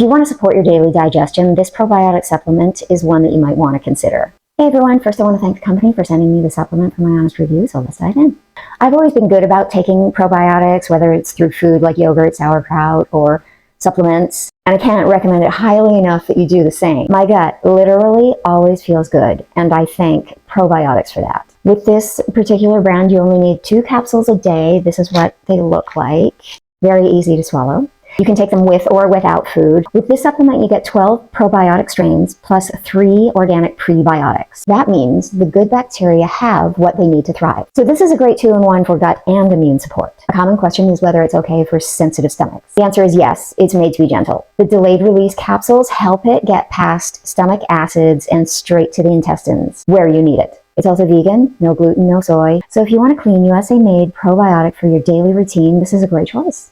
you want to support your daily digestion, this probiotic supplement is one that you might want to consider. Hey everyone, first I want to thank the company for sending me the supplement for my honest review, so let's dive in. I've always been good about taking probiotics, whether it's through food like yogurt, sauerkraut, or supplements, and I can't recommend it highly enough that you do the same. My gut literally always feels good, and I thank Probiotics for that. With this particular brand, you only need 2 capsules a day. This is what they look like. Very easy to swallow. You can take them with or without food. With this supplement, you get 12 probiotic strains plus 3 organic prebiotics. That means the good bacteria have what they need to thrive. So this is a great 2-in-1 for gut and immune support. A common question is whether it's okay for sensitive stomachs. The answer is yes, it's made to be gentle. The delayed release capsules help it get past stomach acids and straight to the intestines where you need it. It's also vegan, no gluten, no soy. So if you want a clean USA-made probiotic for your daily routine, this is a great choice.